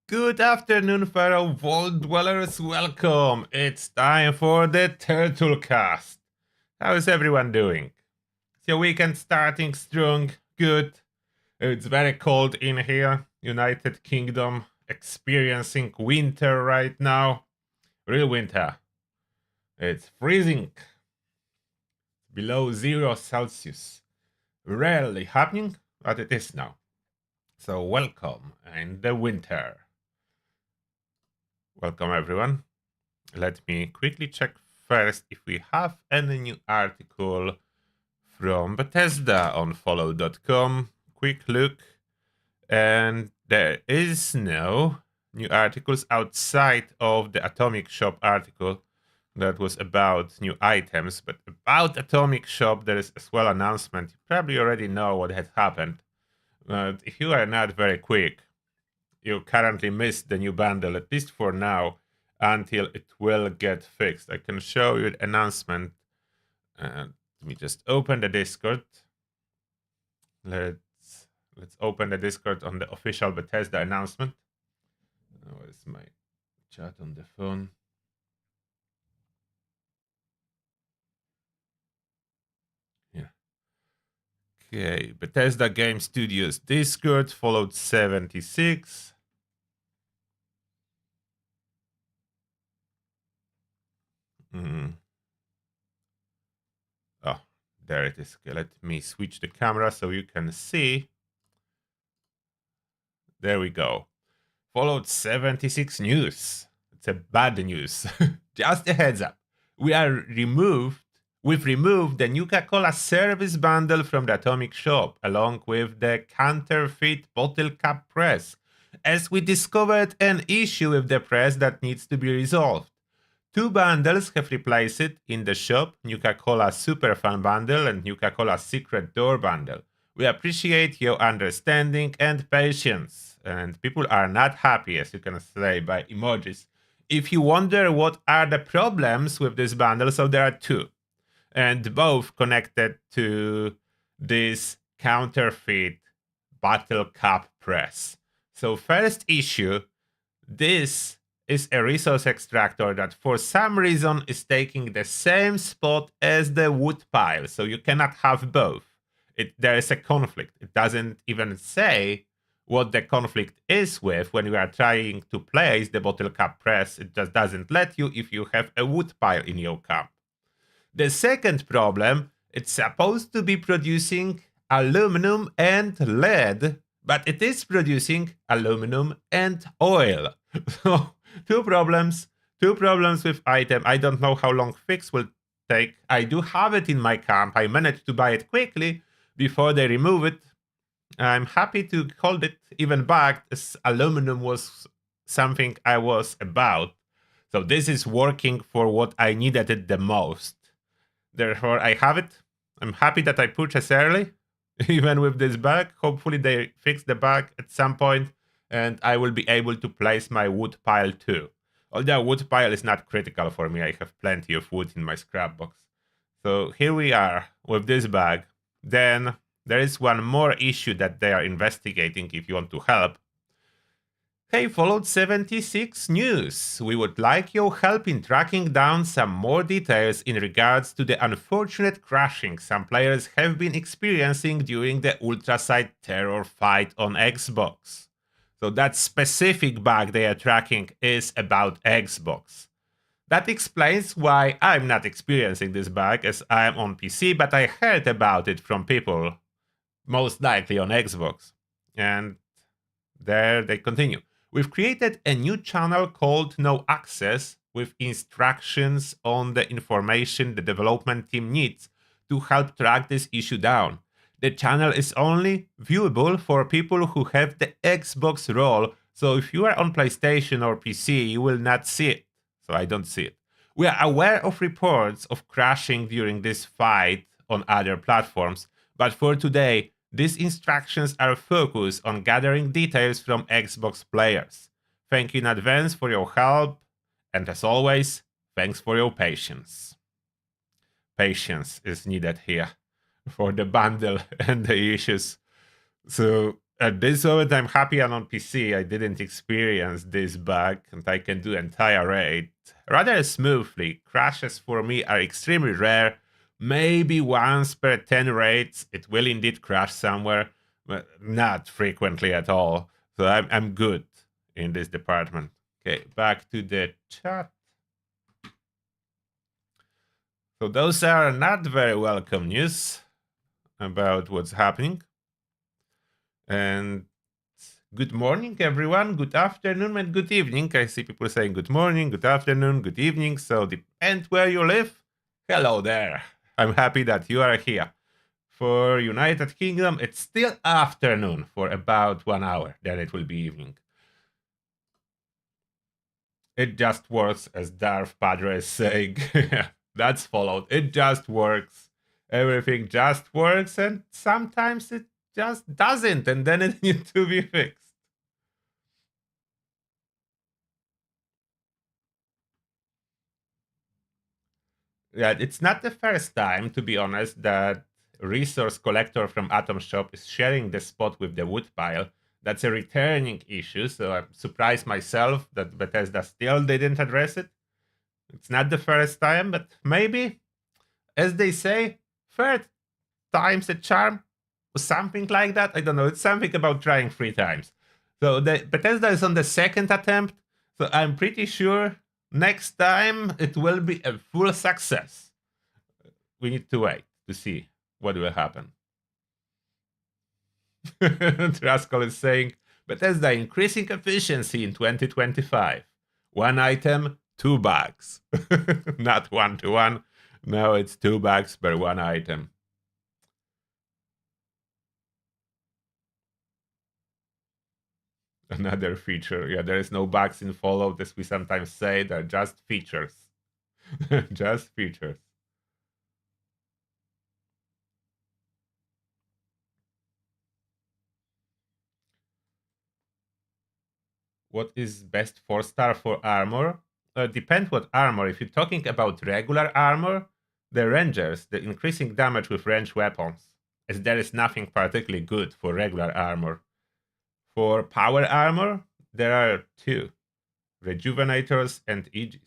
Good afternoon, fellow vault dwellers. Welcome. It's time for the Turtlecast. How is everyone doing? Is your weekend starting strong? Good. It's very cold in here. United Kingdom experiencing winter right now. Real winter. It's freezing. Below 0 Celsius. Rarely happening, but it is now. So welcome in the winter. Welcome everyone. Let me quickly check first if we have any new article from Bethesda on follow.com. Quick look. And there is no new articles outside of the Atomic Shop article that was about new items. But about Atomic Shop, there is as well announcement. You probably already know what has happened. But if you are not very quick, you currently missed the new bundle, at least for now, until it will get fixed. I can show you the announcement. Let me just open the Discord. Let's open the Discord on the official Bethesda announcement. Where's my chat on the phone? Yeah. Okay, Bethesda Game Studios Discord, followed 76. Oh, there it is. Okay, let me switch the camera so you can see. There we go. Followed 76 news. It's a bad news. Just a heads up. We've removed the Nuka-Cola service bundle from the Atomic Shop, along with the counterfeit bottle cap press, as we discovered an issue with the press that needs to be resolved. Two bundles have replaced it in the shop, Nuka-Cola Super Fun Bundle and Nuka-Cola Secret Door Bundle. We appreciate your understanding and patience. And people are not happy, as you can say by emojis. If you wonder what are the problems with this bundle, so there are two. And both connected to this counterfeit bottle cap press. So first issue, this is a resource extractor that for some reason is taking the same spot as the wood pile. So you cannot have both. There is a conflict. It doesn't even say what the conflict is with when you are trying to place the bottle cap press. It just doesn't let you if you have a wood pile in your camp. The second problem, it's supposed to be producing aluminum and lead, but it is producing aluminum and oil. So two problems with item. I don't know how long fix will take. I do have it in my camp. I managed to buy it quickly before they remove it. I'm happy to hold it even back, as aluminum was something I was about. So this is working for what I needed it the most. Therefore, I have it. I'm happy that I purchased early, even with this bug. Hopefully they fix the bug at some point, and I will be able to place my wood pile too. Although wood pile is not critical for me, I have plenty of wood in my scrap box. So here we are with this bug. Then there is one more issue that they are investigating if you want to help. Hey, followed 76 news. We would like your help in tracking down some more details in regards to the unfortunate crashing some players have been experiencing during the Ultraside terror fight on Xbox. So that specific bug they are tracking is about Xbox. That explains why I'm not experiencing this bug, as I'm on PC, but I heard about it from people, most likely on Xbox. And there they continue. We've created a new channel called No Access with instructions on the information the development team needs to help track this issue down. The channel is only viewable for people who have the Xbox role, so if you are on PlayStation or PC, you will not see it. So I don't see it. We are aware of reports of crashing during this fight on other platforms, but for today, these instructions are focused on gathering details from Xbox players. Thank you in advance for your help, and as always, thanks for your patience. Patience is needed here for the bundle and the issues. So At this moment, I'm happy I'm on PC. I didn't experience this bug, and I can do entire raid rather smoothly. Crashes for me are extremely rare. Maybe once per 10 raids, it will indeed crash somewhere, but not frequently at all. So I'm good in this department. Okay, back to the chat. So those are not very welcome news about what's happening. And good morning, everyone. Good afternoon and good evening. I see people saying good morning, good afternoon, good evening. So depend where you live. Hello there. I'm happy that you are here. For United Kingdom, it's still afternoon for about 1 hour. Then it will be evening. It just works, as Darth Padre is saying. That's followed. It just works. Everything just works, and sometimes it just doesn't, and then it needs to be fixed. Yeah, it's not the first time, to be honest, that resource collector from Atom Shop is sharing the spot with the wood pile. That's a returning issue, so I'm surprised myself that Bethesda still didn't address it. It's not the first time, but maybe, as they say, third time's a charm, or something like that. I don't know. It's something about trying 3 times. So the Bethesda is on the second attempt, so I'm pretty sure next time it will be a full success. We need to wait to see what will happen. Rascal is saying Bethesda increasing efficiency in 2025. One item, 2 bugs. Not 1-to-1. No, it's 2 bugs per 1 item. Another feature. Yeah, there is no bugs in Fallout, as we sometimes say. They're just features. Just features. What is best 4-star for armor? Depends what armor. If you're talking about regular armor, the rangers, the increasing damage with ranged weapons, as there is nothing particularly good for regular armor. For power armor, there are 2, rejuvenators and Aegis.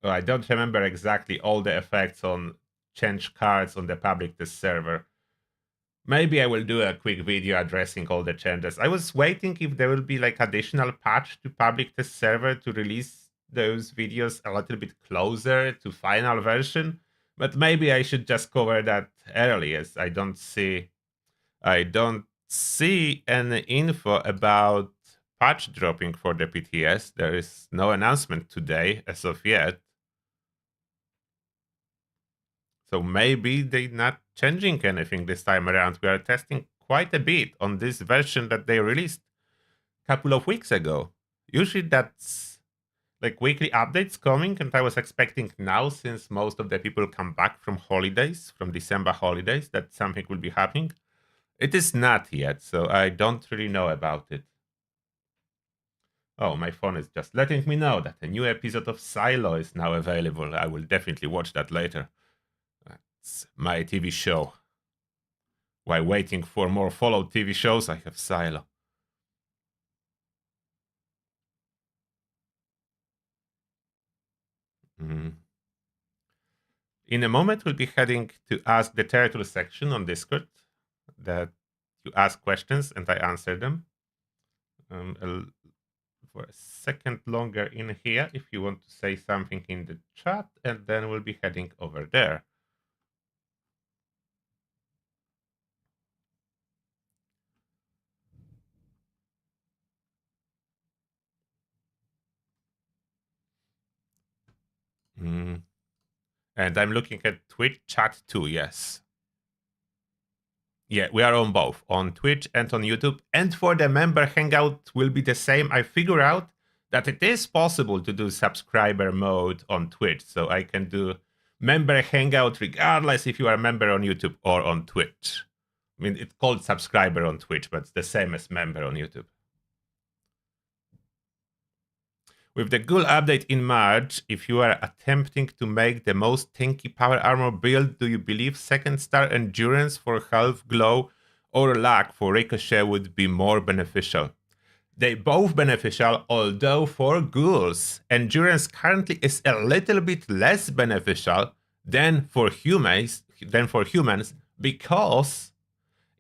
I don't remember exactly all the effects on change cards on the public test server. Maybe I will do a quick video addressing all the changes. I was waiting if there will be like additional patch to public test server to release those videos a little bit closer to final version, but maybe I should just cover that early, as I don't see any info about patch dropping for the PTS. There is no announcement today as of yet. So maybe they're not changing anything this time around. We are testing quite a bit on this version that they released a couple of weeks ago. Usually that's like weekly updates coming, and I was expecting now, since most of the people come back from holidays, from December holidays, that something will be happening. It is not yet, so I don't really know about it. Oh, my phone is just letting me know that a new episode of Silo is now available. I will definitely watch that later. It's my TV show. While waiting for more Fallout TV shows, I have Silo. Mm. In a moment, we'll be heading to Ask the Turtle section on Discord. That you ask questions and I answer them. For a second longer in here if you want to say something in the chat, and then we'll be heading over there. Mm. And I'm looking at Twitch chat too, yes. Yeah, we are on both, on Twitch and on YouTube. And for the member hangout will be the same. I figure out that it is possible to do subscriber mode on Twitch. So I can do member hangout regardless if you are a member on YouTube or on Twitch. I mean, it's called subscriber on Twitch, but it's the same as member on YouTube. With the Ghoul update in March, if you are attempting to make the most tanky power armor build, do you believe second star endurance for half glow or lack for ricochet would be more beneficial? They both beneficial, although for ghouls, endurance currently is a little bit less beneficial than for humans because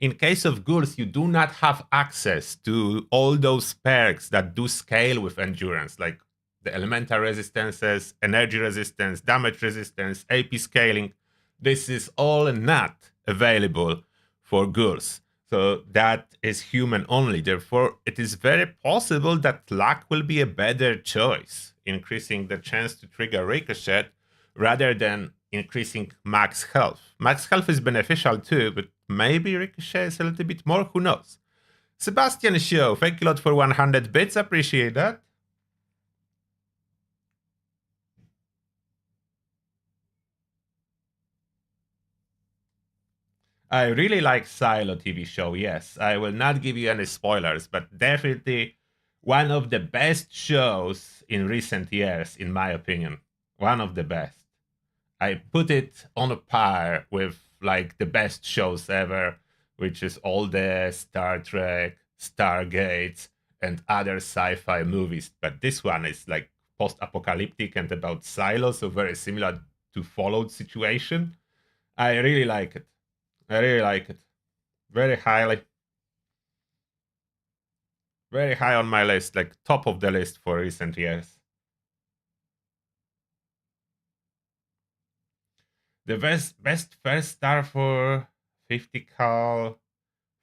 in case of ghouls, you do not have access to all those perks that do scale with endurance, like the elemental resistances, energy resistance, damage resistance, AP scaling. This is all not available for ghouls. So that is human only. Therefore, it is very possible that luck will be a better choice, increasing the chance to trigger ricochet rather than increasing max health. Max health is beneficial too, but maybe ricochet is a little bit more, who knows. Sebastian Show, thank you a lot for 100 bits, appreciate that. I really like Silo TV show, yes. I will not give you any spoilers, but definitely one of the best shows in recent years, in my opinion. One of the best. I put it on a par with like the best shows ever, which is all the Star Trek, Stargates, and other sci-fi movies. But this one is like post-apocalyptic and about silos, so very similar to Fallout situation. I really like it. I really like it. Very highly, very high on my list, like top of the list for recent years. The best first star for 50 cal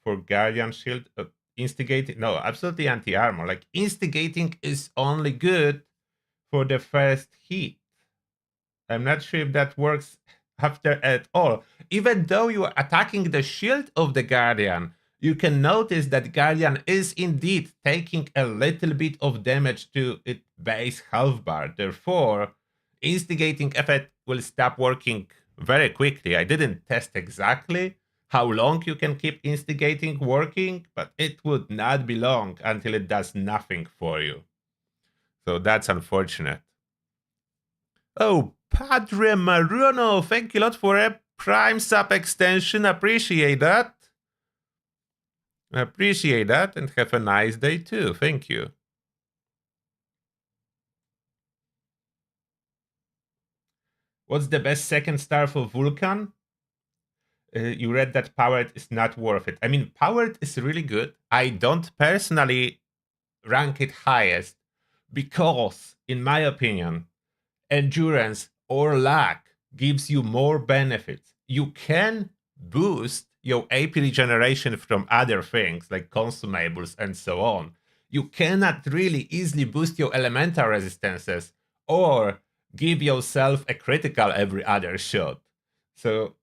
for Guardian Shield. Instigating, no, absolutely anti armor. Like instigating is only good for the first hit. I'm not sure if that works after at all. Even though you are attacking the shield of the Guardian, you can notice that Guardian is indeed taking a little bit of damage to its base health bar. Therefore, instigating effect will stop working very quickly. I didn't test exactly how long you can keep instigating working, but it would not be long until it does nothing for you. So that's unfortunate. Oh, Padre Maruno, thank you a lot for a Prime sub extension. Appreciate that. Appreciate that, and have a nice day too. Thank you. What's the best second star for Vulcan? You read that Powered is not worth it. I mean, Powered is really good. I don't personally rank it highest because, in my opinion, endurance or luck gives you more benefits. You can boost your AP regeneration from other things like consumables and so on. You cannot really easily boost your elemental resistances or give yourself a critical every other shot. So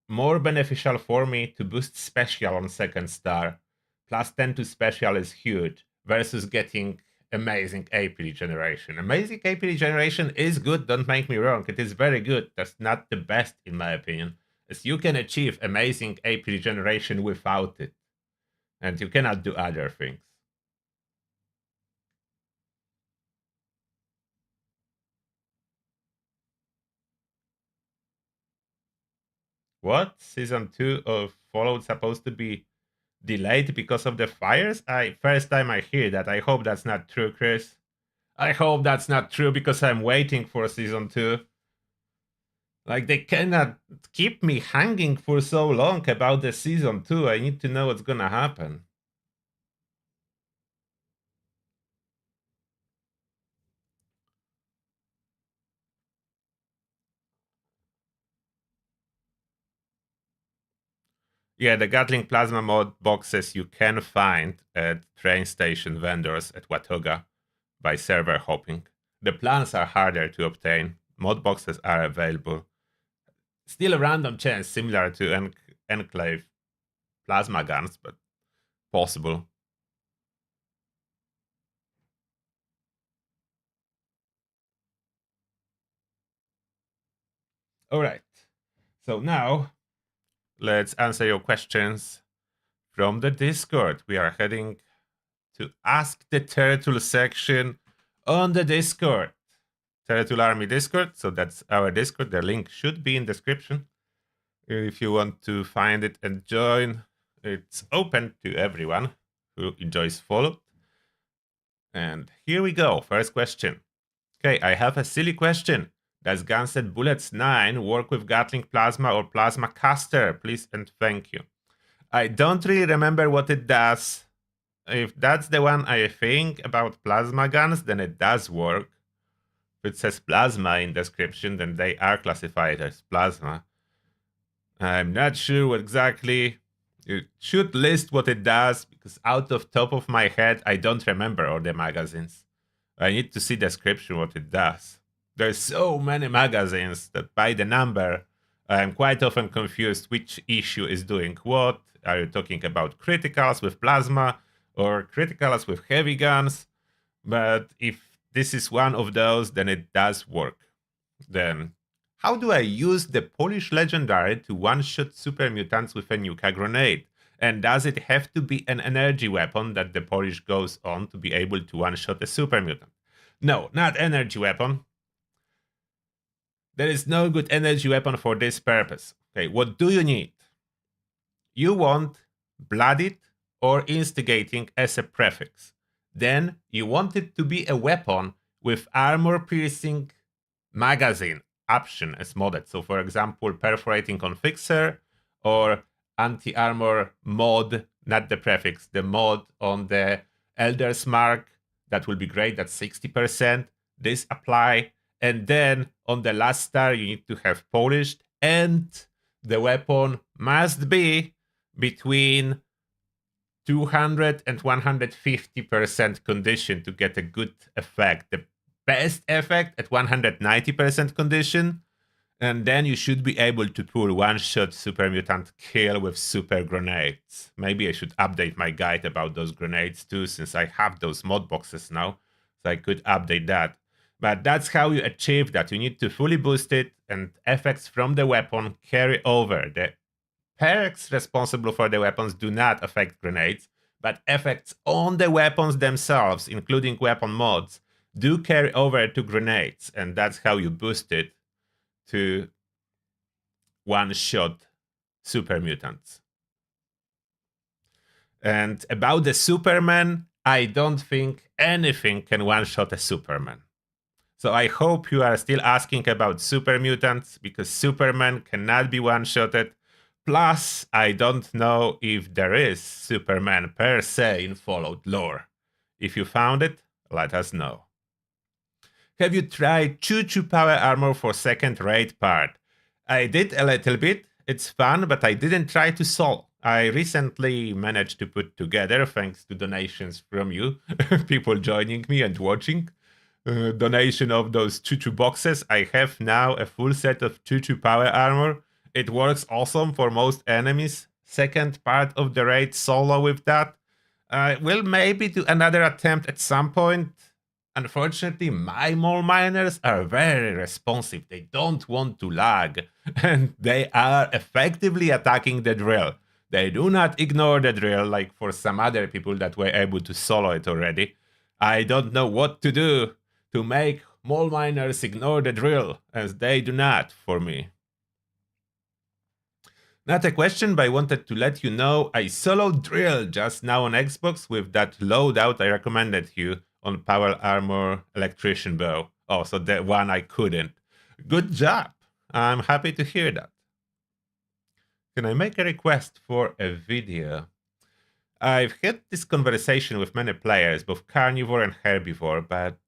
more beneficial for me to boost special on second star. Plus 10 to special is huge versus getting amazing AP regeneration. Amazing AP regeneration is good, don't make me wrong. It is very good. That's not the best in my opinion. As you can achieve amazing AP regeneration without it. And you cannot do other things. What? Season 2 of Fallout supposed to be delayed because of the fires? First time I hear that. I hope that's not true, Chris. I hope that's not true because I'm waiting for season 2. Like, they cannot keep me hanging for so long about the season 2. I need to know what's gonna happen. Yeah, the Gatling Plasma mod boxes you can find at train station vendors at Watoga by server hopping. The plans are harder to obtain. Mod boxes are available. Still a random chance similar to Enclave plasma guns, but possible. All right. So now let's answer your questions from the Discord. We are heading to Ask the Turtle section on the Discord, Turtle Army Discord. So that's our Discord. The link should be in description. If you want to find it and join, it's open to everyone who enjoys Fallout. And here we go. First question. Okay, I have a silly question. Does Guns and Bullets 9 work with Gatling Plasma or Plasma Caster? Please and thank you. I don't really remember what it does. If that's the one I think about plasma guns, then it does work. If it says plasma in description, then they are classified as plasma. I'm not sure what exactly. It should list what it does, because out of top of my head, I don't remember all the magazines. I need to see description what it does. There's so many magazines that by the number, I'm quite often confused which issue is doing what. Are you talking about criticals with plasma or criticals with heavy guns? But if this is one of those, then it does work. Then, how do I use the Polish Legendary to one-shot super mutants with a Nuka grenade? And does it have to be an energy weapon that the Polish goes on to be able to one-shot a super mutant? No, not energy weapon. There is no good energy weapon for this purpose. Okay, what do you need? You want blooded or instigating as a prefix. Then you want it to be a weapon with armor-piercing magazine option as modded. So for example, perforating on fixer or anti-armor mod, not the prefix, the mod on the Elder's Mark. That will be great. That's 60%. This apply. And then on the last star, you need to have polished, and the weapon must be between 200 and 150% condition to get a good effect. The best effect at 190% condition, and then you should be able to pull one-shot super mutant kill with super grenades. Maybe I should update my guide about those grenades too, since I have those mod boxes now, so I could update that. But that's how you achieve that. You need to fully boost it, and effects from the weapon carry over. The perks responsible for the weapons do not affect grenades, but effects on the weapons themselves, including weapon mods, do carry over to grenades, and that's how you boost it to one-shot super mutants. And about the Superman, I don't think anything can one-shot a Superman. So I hope you are still asking about super mutants, because Superman cannot be one-shotted. Plus, I don't know if there is Superman per se in Fallout lore. If you found it, let us know. Have you tried Choo-Choo Power Armor for second raid part? I did a little bit. It's fun, but I didn't try to solve. I recently managed to put together, thanks to donations from you, people joining me and watching, donation of those Choo-Choo boxes. I have now a full set of Choo-Choo Power Armor. It works awesome for most enemies. Second part of the raid solo with that. I will maybe do another attempt at some point. Unfortunately, my mole miners are very responsive. They don't want to lag, and they are effectively attacking the drill. They do not ignore the drill like for some other people that were able to solo it already. I don't know what to do to make mole miners ignore the drill, as they do not for me. Not a question, but I wanted to let you know I soloed drill just now on Xbox with that loadout I recommended you on Power Armor Electrician Bow. Oh, so the one I couldn't. Good job. I'm happy to hear that. Can I make a request for a video? I've had this conversation with many players, both carnivore and herbivore, but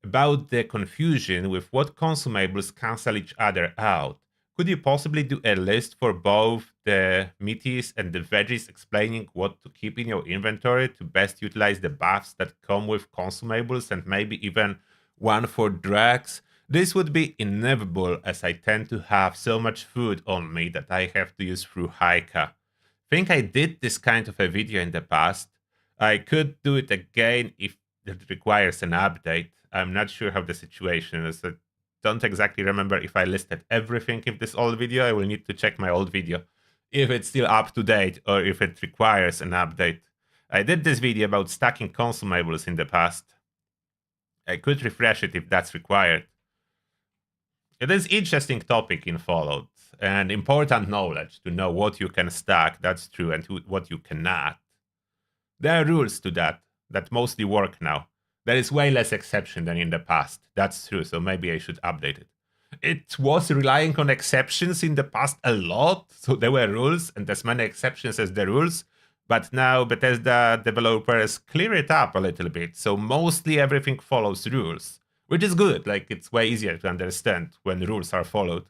about the confusion with what consumables cancel each other out. Could you possibly do a list for both the meaties and the veggies explaining what to keep in your inventory to best utilize the buffs that come with consumables, and maybe even one for drugs? This would be inevitable, as I tend to have so much food on me that I have to use through Haika. Think I did this kind of a video in the past. I could do it again if it requires an update. I'm not sure how the situation is. I don't exactly remember if I listed everything in this old video. I will need to check my old video if it's still up to date or if it requires an update. I did this video about stacking consumables in the past. I could refresh it if that's required. It is interesting topic in Fallout and important knowledge to know what you can stack, that's true, and what you cannot. There are rules to that mostly work now. There is way less exception than in the past, that's true, so maybe I should update it. It was relying on exceptions in the past a lot, so there were rules and as many exceptions as the rules, but now Bethesda developers clear it up a little bit, so mostly everything follows rules. Which is good, like it's way easier to understand when rules are followed.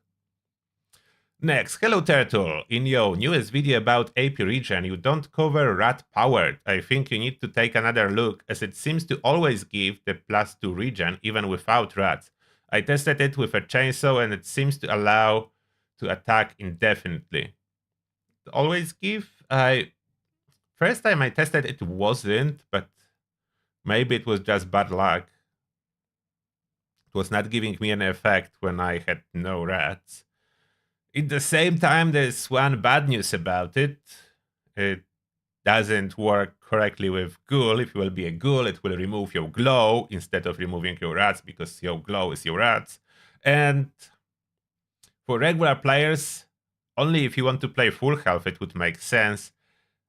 Next, hello Turtle. In your newest video about AP regen, you don't cover rat powered. I think you need to take another look as it seems to always give the +2 regen even without rats. I tested it with a chainsaw and it seems to allow to attack indefinitely. Always give? First time I tested it wasn't, but maybe it was just bad luck. It was not giving me any effect when I had no rats. At the same time, there's one bad news about it. It doesn't work correctly with ghoul. If you will be a ghoul, it will remove your glow instead of removing your rats because your glow is your rats. And for regular players, only if you want to play full health, it would make sense.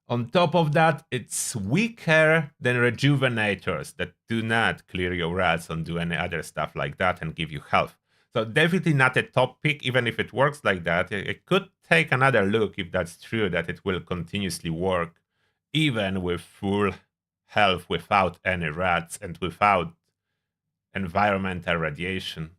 On top of that, it's weaker than rejuvenators that do not clear your rats and do any other stuff like that and give you health. So definitely not a top pick, even if it works like that. It could take another look if that's true, that it will continuously work, even with full health, without any rats and without environmental radiation.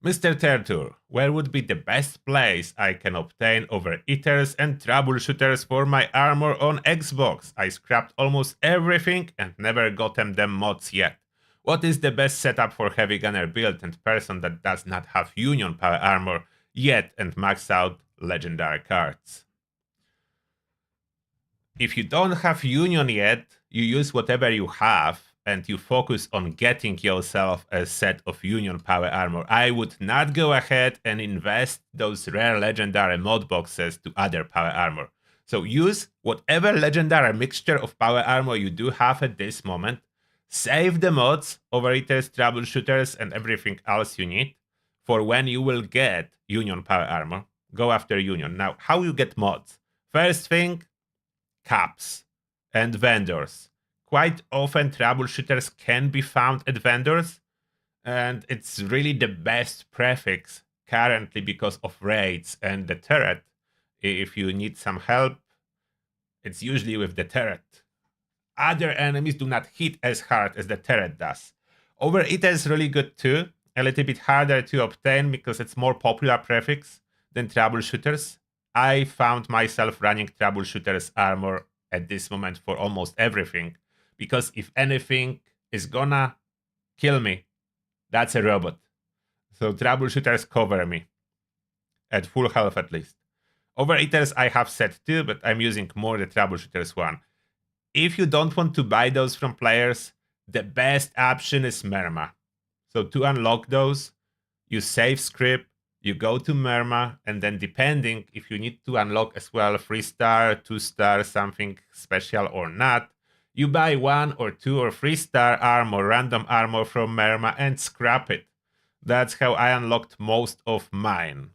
Mr. Turtle, where would be the best place I can obtain overeaters and troubleshooters for my armor on Xbox? I scrapped almost everything and never gotten them mods yet. What is the best setup for heavy gunner build and person that does not have Union power armor yet and max out legendary cards? If you don't have Union yet, you use whatever you have and you focus on getting yourself a set of Union power armor. I would not go ahead and invest those rare legendary mod boxes to other power armor. So use whatever legendary mixture of power armor you do have at this moment. Save the mods, overeaters, troubleshooters, and everything else you need for when you will get Union power armor. Go after Union. Now, how you get mods? First thing, caps and vendors. Quite often troubleshooters can be found at vendors, and it's really the best prefix currently because of raids and the turret. If you need some help, it's usually with the turret. Other enemies do not hit as hard as the turret does. Overeater is really good too, a little bit harder to obtain because it's more popular prefix than troubleshooters. I found myself running troubleshooters armor at this moment for almost everything. Because if anything is gonna kill me, that's a robot. So troubleshooters cover me. At full health at least. Overeaters I have set too, but I'm using more the troubleshooters one. If you don't want to buy those from players, the best option is Merma. So to unlock those, you save script, you go to Merma, and then depending if you need to unlock as well 3-star, 2-star, something special or not, you buy 1 or 2 or 3-star armor, random armor from Merma and scrap it. That's how I unlocked most of mine.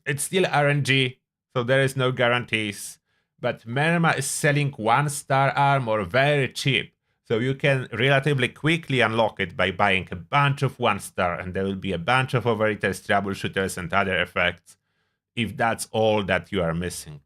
It's still RNG, so there is no guarantees. But Merma is selling 1-star armor very cheap. So you can relatively quickly unlock it by buying a bunch of 1-star and there will be a bunch of overeaters, troubleshooters and other effects. If that's all that you are missing.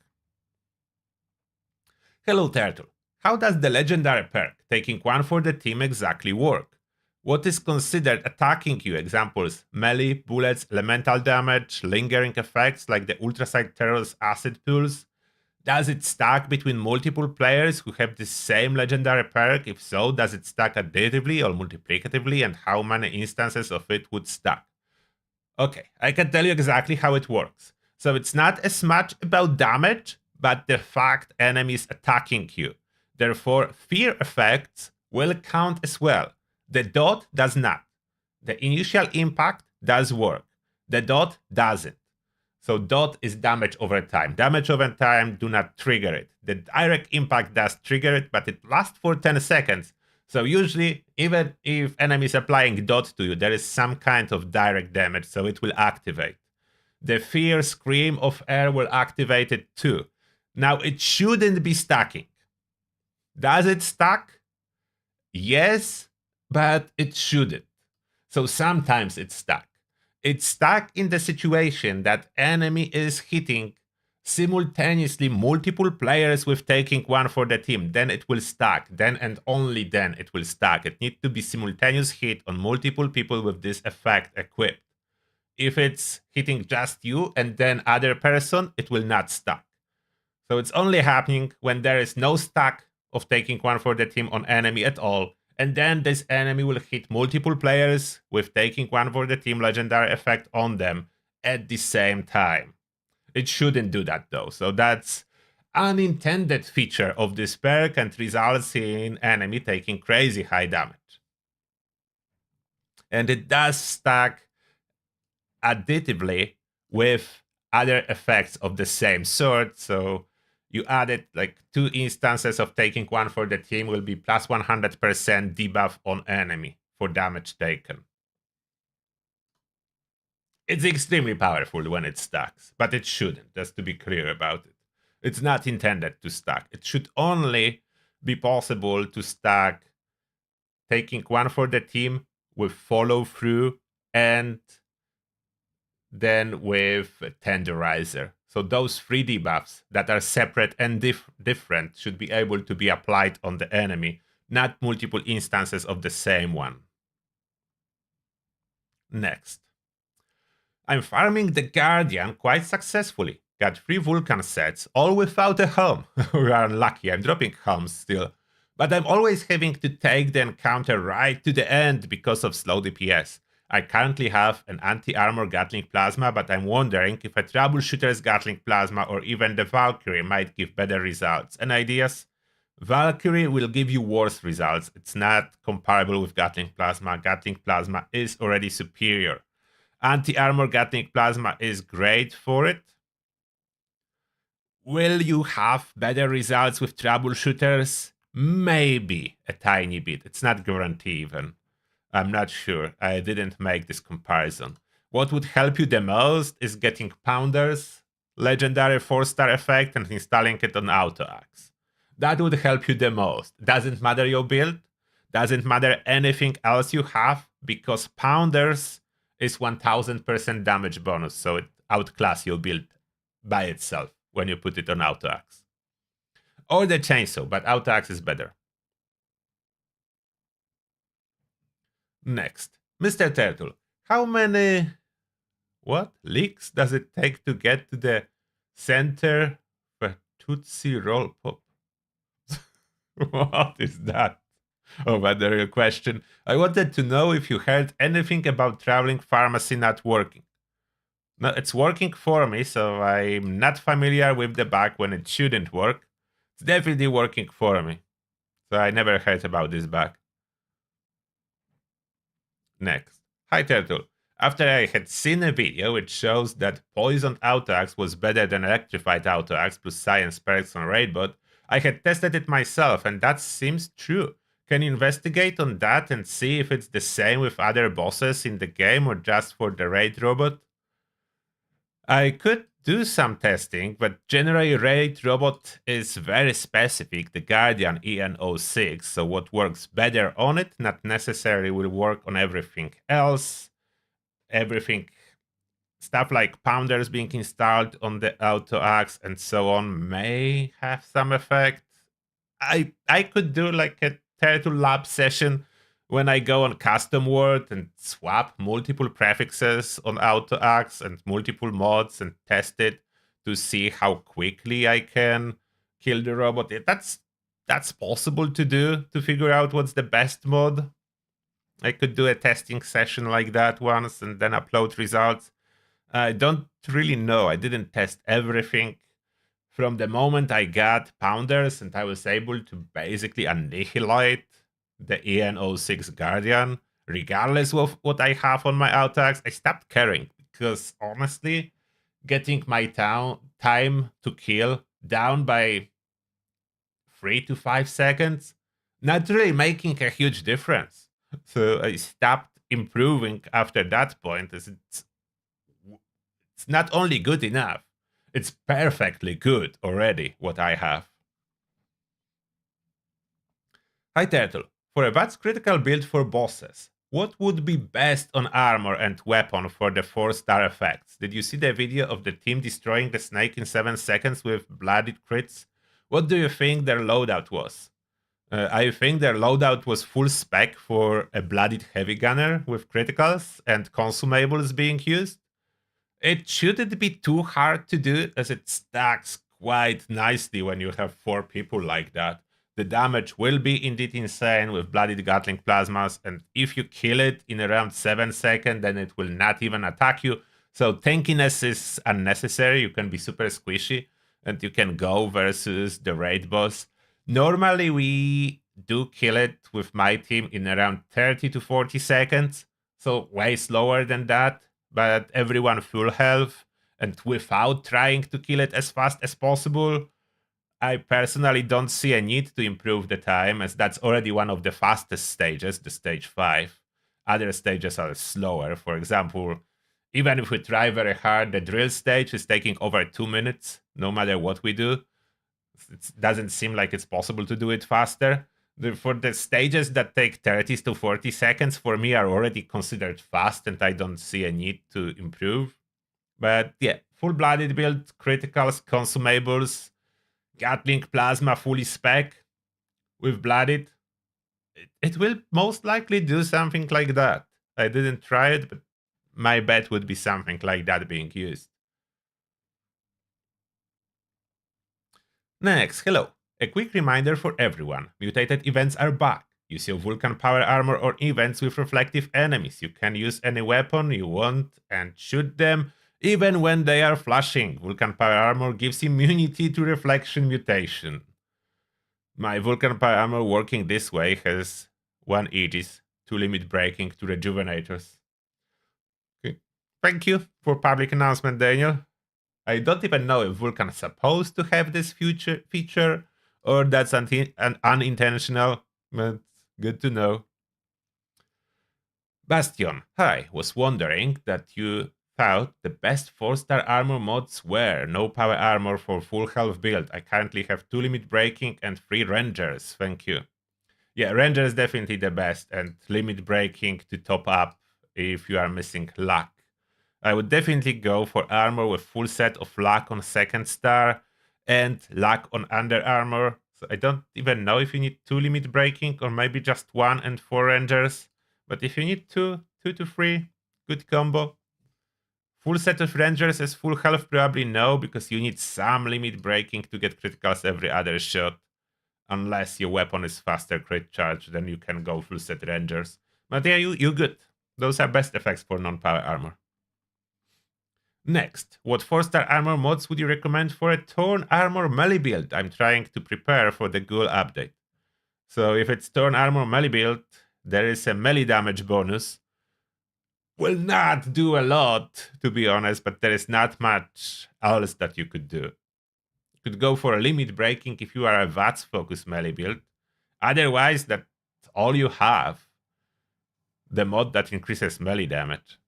Hello Turtle. How does the legendary perk, taking 1 for the team, exactly work? What is considered attacking you? Examples, melee, bullets, elemental damage, lingering effects like the Ultrasite Terror's acid pools. Does it stack between multiple players who have the same legendary perk? If so, does it stack additively or multiplicatively, and how many instances of it would stack? Okay, I can tell you exactly how it works. So it's not as much about damage, but the fact enemies attacking you. Therefore, fear effects will count as well. The dot does not. The initial impact does work. The dot doesn't. So dot is damage over time. Damage over time do not trigger it. The direct impact does trigger it, but it lasts for 10 seconds. So usually, even if enemy is applying dot to you, there is some kind of direct damage, so it will activate. The fear scream of air will activate it too. Now, it shouldn't be stacking. Does it stack? Yes, but it shouldn't. So sometimes it's stuck. It's stuck in the situation that enemy is hitting simultaneously multiple players with taking one for the team. Then it will stack. Then and only then it will stack. It needs to be simultaneous hit on multiple people with this effect equipped. If it's hitting just you and then other person, it will not stack. So it's only happening when there is no stack of taking one for the team on enemy at all. And then this enemy will hit multiple players with taking one for the team legendary effect on them at the same time. It shouldn't do that though. So that's unintended feature of this perk and results in enemy taking crazy high damage. And it does stack additively with other effects of the same sort. So you added like 2 instances of taking one for the team will be plus 100% debuff on enemy for damage taken. It's extremely powerful when it stacks, but it shouldn't, just to be clear about it. It's not intended to stack. It should only be possible to stack taking one for the team with follow through and then with Tenderizer. So those 3 debuffs that are separate and different should be able to be applied on the enemy, not multiple instances of the same one. Next. I'm farming the Guardian quite successfully. Got 3 Vulcan sets, all without a helm. We are unlucky, I'm dropping helms still. But I'm always having to take the encounter right to the end because of slow DPS. I currently have an anti-armor Gatling Plasma, but I'm wondering if a troubleshooter's Gatling Plasma or even the Valkyrie might give better results. Any ideas? Valkyrie will give you worse results. It's not comparable with Gatling Plasma. Gatling Plasma is already superior. Anti-armor Gatling Plasma is great for it. Will you have better results with troubleshooters? Maybe a tiny bit. It's not guaranteed even. I'm not sure. I didn't make this comparison. What would help you the most is getting Pounder's legendary 4-star effect and installing it on Auto Axe. That would help you the most. Doesn't matter your build. Doesn't matter anything else you have because Pounder's is 1000% damage bonus, so it outclass your build by itself when you put it on Auto Axe. Or the Chainsaw, but Auto Axe is better. Next, Mr. Turtle, how many leaks does it take to get to the center for Tootsie Roll Pop? What is that? Oh, but the real question. I wanted to know if you heard anything about traveling pharmacy not working. No, it's working for me, so I'm not familiar with the bug when it shouldn't work. It's definitely working for me. So I never heard about this bug. Next. Hi Turtle. After I had seen a video which shows that poisoned Autoaxe was better than electrified Autoaxe plus science perks on Raidbot, I had tested it myself and that seems true. Can you investigate on that and see if it's the same with other bosses in the game or just for the raid robot? I could do some testing, but generally raid robot is very specific, the Guardian EN06, so what works better on it not necessarily will work on everything else. Everything, stuff like Pounders being installed on the Auto Axe and so on may have some effect. I could do like a Turtle Lab session when I go on custom world and swap multiple prefixes on Auto Axe and multiple mods and test it to see how quickly I can kill the robot. That's possible to do, to figure out what's the best mod. I could do a testing session like that once and then upload results. I don't really know. I didn't test everything. From the moment I got Pounders and I was able to basically annihilate the EN06 Guardian, regardless of what I have on my Autoaxe, I stopped caring because honestly, getting my time to kill down by 3 to 5 seconds not really making a huge difference. So I stopped improving after that point, as it's not only good enough, it's perfectly good already, what I have. Hi Turtle, for a Vats critical build for bosses, what would be best on armor and weapon for the 4-star effects? Did you see the video of the team destroying the snake in 7 seconds with blooded crits? What do you think their loadout was? I think their loadout was full spec for a blooded heavy gunner with criticals and consumables being used. It shouldn't be too hard to do, as it stacks quite nicely when you have 4 people like that. The damage will be indeed insane with blooded Gatling plasmas, and if you kill it in around 7 seconds, then it will not even attack you. So tankiness is unnecessary. You can be super squishy, and you can go versus the raid boss. Normally, we do kill it with my team in around 30 to 40 seconds, so way slower than that, but everyone full health and without trying to kill it as fast as possible. I personally don't see a need to improve the time, as that's already one of the fastest stages, the stage 5. Other stages are slower. For example, even if we try very hard, the drill stage is taking over 2 minutes, no matter what we do. It doesn't seem like it's possible to do it faster. For the stages that take 30 to 40 seconds, for me, are already considered fast, and I don't see a need to improve. But yeah, full-blooded build, criticals, consumables, Gatling plasma fully spec with blooded. It will most likely do something like that. I didn't try it, but my bet would be something like that being used. Next, hello. A quick reminder for everyone. Mutated events are back. Use your Vulcan power armor or events with reflective enemies. You can use any weapon you want and shoot them even when they are flashing. Vulcan power armor gives immunity to reflection mutation. My Vulcan power armor working this way has 1 Aegis, 2 limit breaking, 2 rejuvenators. Okay. Thank you for public announcement, Daniel. I don't even know if Vulcan is supposed to have this feature or that's unintentional, but good to know. Bastion, hi, was wondering that you thought the best 4-star armor mods were no power armor for full health build. I currently have 2 limit breaking and 3 rangers, thank you. Yeah, ranger is definitely the best, and limit breaking to top up if you are missing luck. I would definitely go for armor with full set of luck on 2nd star and luck on under armor. So I don't even know if you need 2 limit breaking or maybe just 1 and 4 rangers. But if you need 2 to 3, good combo. Full set of rangers as full health, probably no, because you need some limit breaking to get criticals every other shot. Unless your weapon is faster crit charge, then you can go full set rangers. But yeah, you good. Those are best effects for non-power armor. Next, what 4-star armor mods would you recommend for a Torn Armor melee build? I'm trying to prepare for the Ghoul update. So if it's Torn Armor melee build, there is a melee damage bonus. Will not do a lot, to be honest, but there is not much else that you could do. You could go for a limit breaking if you are a VATS focused melee build. Otherwise, that's all you have. The mod that increases melee damage.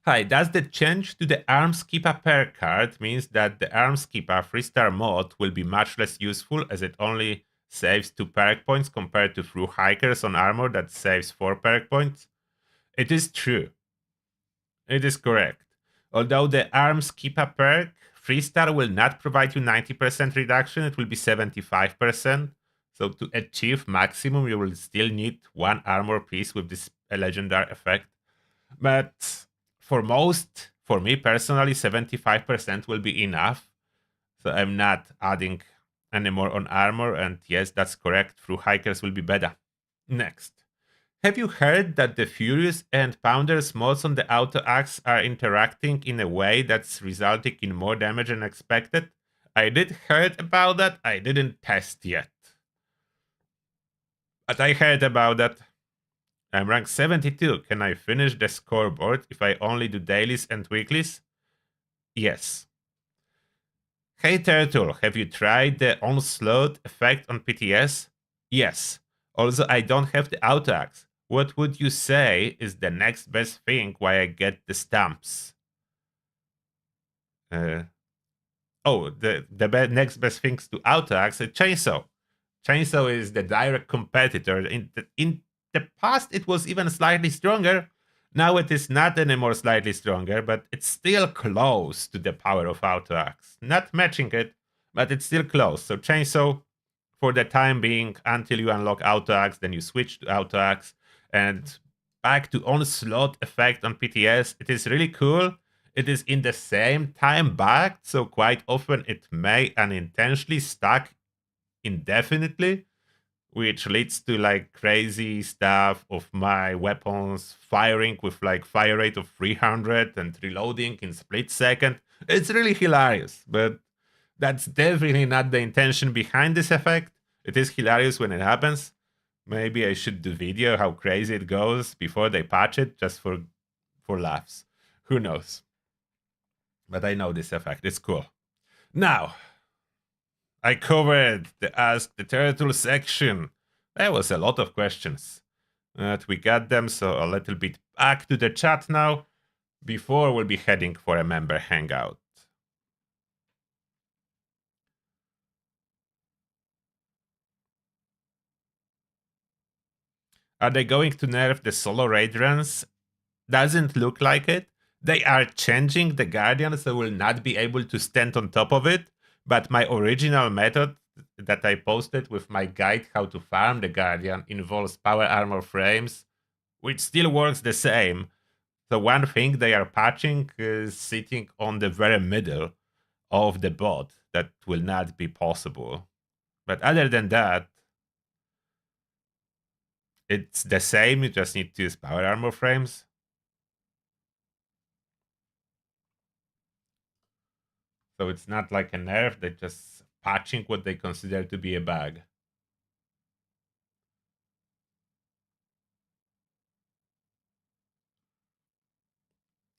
Hi, does the change to the Armskipper pair card means that the Armskipper 3-star mod will be much less useful, as it only saves 2 perk points compared to Through Hikers on armor that saves 4 perk points? It is true. It is correct. Although the Armskipper perk 3-star will not provide you 90% reduction, it will be 75%. So to achieve maximum, you will still need 1 armor piece with this legendary effect. But for me personally, 75% will be enough. So I'm not adding any more on armor. And yes, that's correct. Through Hikers will be better. Next. Have you heard that the Furious and Pounders mods on the Auto Axe are interacting in a way that's resulting in more damage than expected? I did heard about that. I didn't test yet. But I heard about that. I'm rank 72. Can I finish the scoreboard if I only do dailies and weeklies? Yes. Hey Turtle, have you tried the onslaught effect on PTS? Yes. Also, I don't have the auto axe. What would you say is the next best thing why I get the stamps? Uh, the next best things to auto axe is chainsaw. Chainsaw is the direct competitor. In the past, it was even slightly stronger. Now it is not anymore slightly stronger, but it's still close to the power of auto axe. Not matching it, but it's still close. So chainsaw for the time being until you unlock auto axe, then you switch to auto axe, and back to onslaught effect on PTS. It is really cool. It is in the same time backed, so quite often it may unintentionally stack indefinitely, which leads to like crazy stuff of my weapons firing with like fire rate of 300 and reloading in split second. It's really hilarious, but that's definitely not the intention behind this effect. It is hilarious when it happens. Maybe I should do video how crazy it goes before they patch it, just for laughs. Who knows? But I know this effect. It's cool. Now, I covered the Ask the Turtle section. There was a lot of questions. But we got them, so a little bit back to the chat now before we'll be heading for a member hangout. Are they going to nerf the solo raid runs? Doesn't look like it. They are changing the Guardian, so we'll not be able to stand on top of it. But my original method that I posted with my guide how to farm the Guardian involves power armor frames, which still works the same. The one thing they are patching is sitting on the very middle of the bot. That will not be possible. But other than that, it's the same. You just need to use power armor frames. So it's not like a nerf, they're just patching what they consider to be a bug.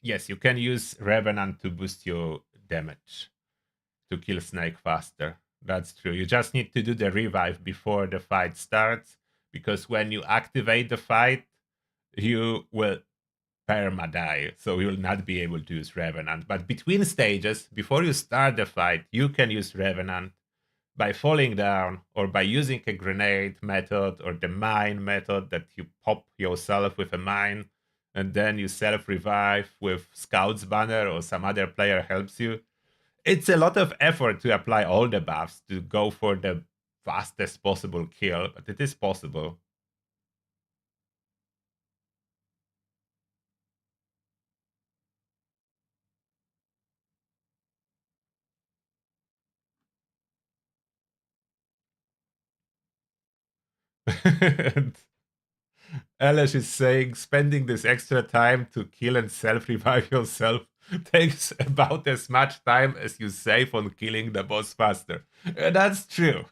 Yes, you can use Revenant to boost your damage to kill Snake faster. That's true. You just need to do the revive before the fight starts, because when you activate the fight, you will perma die, so you will not be able to use Revenant. But between stages, before you start the fight, you can use Revenant by falling down or by using a grenade method or the mine method that you pop yourself with a mine and then you self revive with Scout's banner or some other player helps you. It's a lot of effort to apply all the buffs to go for the fastest possible kill, but it is possible. Elish is saying spending this extra time to kill and self revive yourself takes about as much time as you save on killing the boss faster. That's true.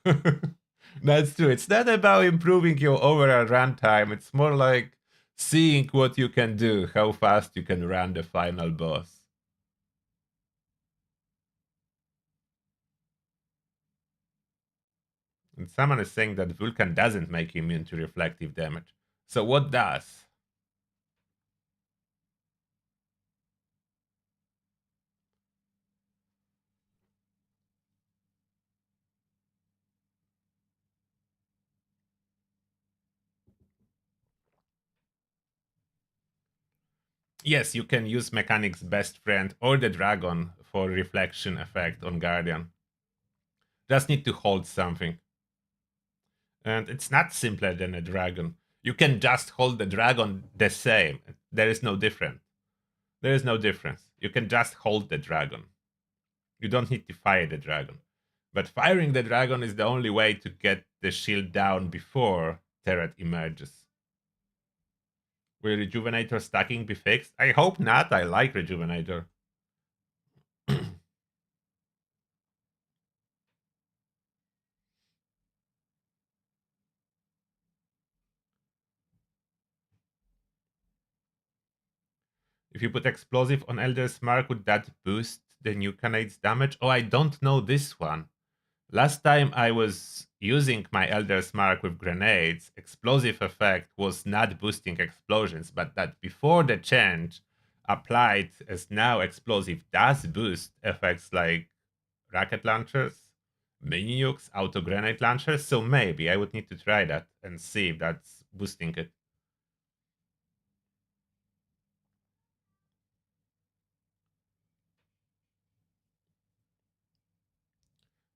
That's true. It's not about improving your overall runtime, it's more like seeing what you can do, how fast you can run the final boss. And someone is saying that Vulcan doesn't make immune to reflective damage. So what does? Yes, you can use Mechanic's best friend or the dragon for reflection effect on Guardian. Just need to hold something. And it's not simpler than a dragon. You can just hold the dragon the same. There is no difference. There is no difference. You can just hold the dragon. You don't need to fire the dragon. But firing the dragon is the only way to get the shield down before turret emerges. Will Rejuvenator stacking be fixed? I hope not. I like Rejuvenator. If you put explosive on Elder's Mark, would that boost the new Canade's damage? Oh, I don't know this one. Last time I was using my Elder's Mark with grenades, explosive effect was not boosting explosions, but that before the change applied as now explosive does boost effects like rocket launchers, mini nukes, auto grenade launchers. So maybe I would need to try that and see if that's boosting it.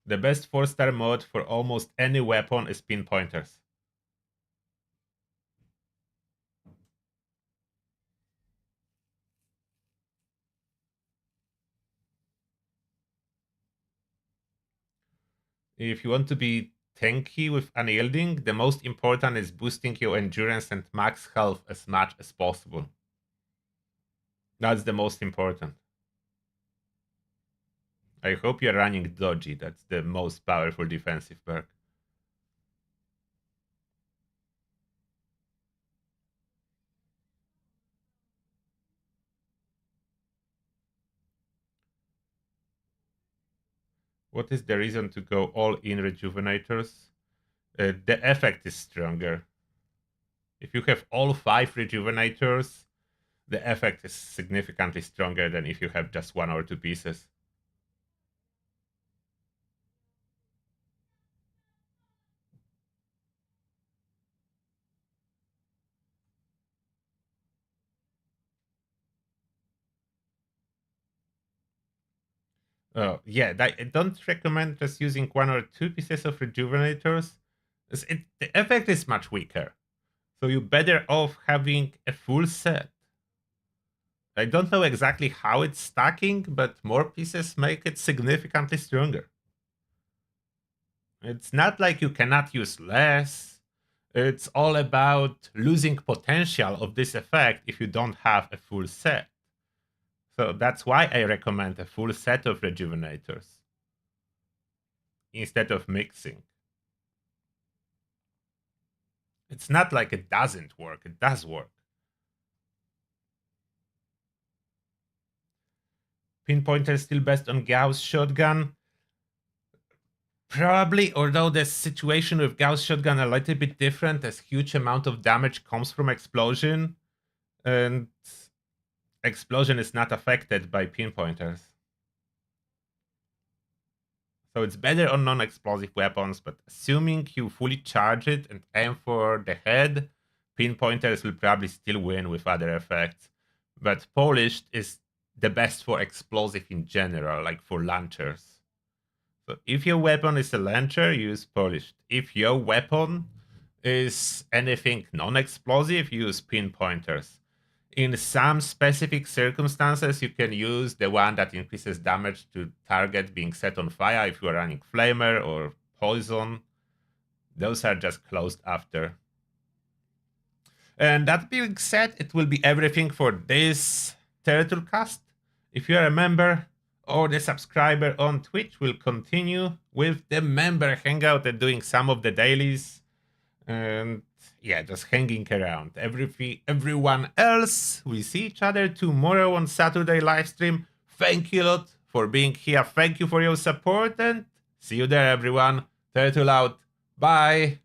The best 4-star mod for almost any weapon is pinpointers. If you want to be tanky with unyielding, the most important is boosting your endurance and max health as much as possible. That's the most important. I hope you're running dodgy. That's the most powerful defensive perk. What is the reason to go all in rejuvenators? The effect is stronger. If you have all 5 rejuvenators, the effect is significantly stronger than if you have just 1 or 2 pieces. Oh, yeah, I don't recommend just using 1 or 2 pieces of rejuvenators. The effect is much weaker. So you're better off having a full set. I don't know exactly how it's stacking, but more pieces make it significantly stronger. It's not like you cannot use less. It's all about losing potential of this effect if you don't have a full set. So that's why I recommend a full set of rejuvenators instead of mixing. It's not like it doesn't work, it does work. Pinpointer is still best on Gauss shotgun. Probably, although the situation with Gauss shotgun a little bit different, as huge amount of damage comes from explosion, and explosion is not affected by pinpointers. So it's better on non-explosive weapons, but assuming you fully charge it and aim for the head, pinpointers will probably still win with other effects. But polished is the best for explosive in general, like for launchers. So if your weapon is a launcher, use polished. If your weapon is anything non-explosive, use pinpointers. In some specific circumstances, you can use the one that increases damage to target being set on fire if you are running flamer or poison. Those are just closed after. And that being said, it will be everything for this Turtlecast. If you're a member or the subscriber on Twitch, we'll continue with the member hangout and doing some of the dailies. And yeah, just hanging around. Everyone else, we see each other tomorrow on Saturday live stream. Thank you a lot for being here. Thank you for your support and see you there, everyone. Turtle out. Bye.